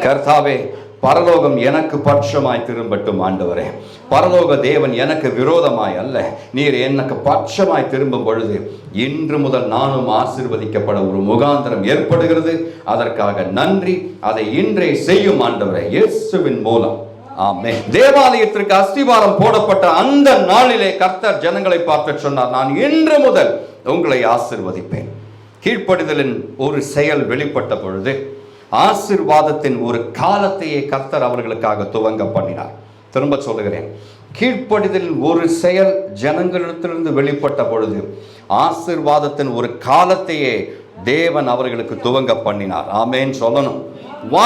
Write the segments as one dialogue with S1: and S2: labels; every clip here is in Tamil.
S1: கர்த்தாவே, பரலோகம் எனக்கு பட்சமாய் திரும்பட்டும் ஆண்டவரே. பரலோக தேவன் எனக்கு விரோதமாய் அல்ல, நீர் எனக்கு பட்சமாய் திரும்பும் பொழுது இன்று முதல் நானும் ஆசீர்வதிக்கப்பட ஒரு முகாந்திரம் ஏற்படுகிறது. அதற்காக நன்றி. அதை இன்றே செய்யும் ஆண்டவரே, இயேசுவின் மூலம். ஆமென். தேவாலயத்திற்கு அஸ்திவாரம் போடப்பட்ட அந்த நாளிலே கர்த்தர் ஜனங்களை பார்த்து சொன்னார், நான் இன்று முதல் உங்களை ஆசீர்வதிப்பேன். கீழ்ப்படிதலின் ஒரு செயல் வெளிப்பட்ட பொழுது ஆசீர்வாதத்தின் ஒரு காலத்தையே கர்த்தர் அவர்களுக்காக துவங்க பண்ணினார். திரும்ப சொல்லுகிறேன், கீழ்ப்படிதலின் ஒரு செயல் ஜனங்களிடத்திலிருந்து வெளிப்பட்ட பொழுது ஆசீர்வாதத்தின் ஒரு காலத்தையே தேவன் அவர்களுக்கு துவங்க பண்ணினார். ஆமென் சொல்லணும்.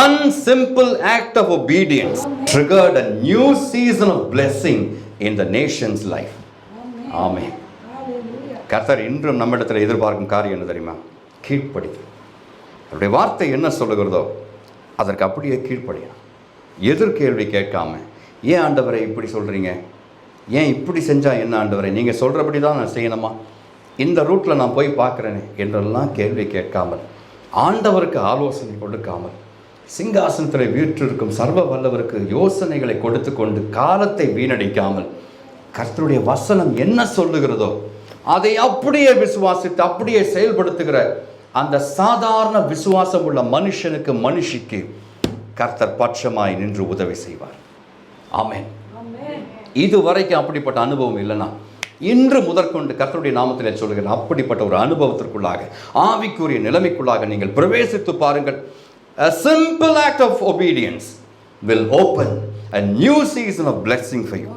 S1: One simple act of obedience triggered a new season of blessing in the nation's life. ஆமென். கர்த்தர் இன்றும் நம்மிடத்தில் எதிர்பார்க்கும் காரியம் என்ன தெரியுமா? கீழ்ப்படிதல். அவருடைய வார்த்தை என்ன சொல்லுகிறதோ அதற்கு அப்படியே கீழ்ப்படியணும். எதிர்கேள்வி கேட்காம, ஏன் ஆண்டவரை இப்படி சொல்கிறீங்க, ஏன் இப்படி செஞ்சால் என்ன ஆண்டவரை, நீங்கள் சொல்கிறபடி தான் நான் செய்யணுமா, இந்த ரூட்டில் நான் போய் பார்க்குறேனே என்றெல்லாம் கேள்வி கேட்காமல், ஆண்டவருக்கு ஆலோசனை கொடுக்காமல், சிங்காசனத்தில் வீற்றிருக்கும் சர்வ வல்லவருக்கு யோசனைகளை கொடுத்து கொண்டு காலத்தை வீணடிக்காமல், கர்த்தருடைய வசனம் என்ன சொல்லுகிறதோ அதை அப்படியே விசுவாசித்து அப்படியே செயல்படுத்துகிற அந்த சாதாரண விசுவாசம் உள்ள மனுஷனுக்கு, மனுஷிக்கு கர்த்தர் பட்சமாய் நின்று உதவி செய்வார். ஆமென். இதுவரைக்கும் அப்படிப்பட்ட அனுபவம் இல்லைன்னா இன்று முதற்கொண்டு கர்த்தருடைய நாமத்தில் சொல்லுகிறேன், அப்படிப்பட்ட ஒரு அனுபவத்திற்குள்ளாக, ஆவிக்குரிய நிலைமைக்குள்ளாக நீங்கள் பிரவேசித்து பாருங்கள். A simple act of obedience will open a new season of blessing for you.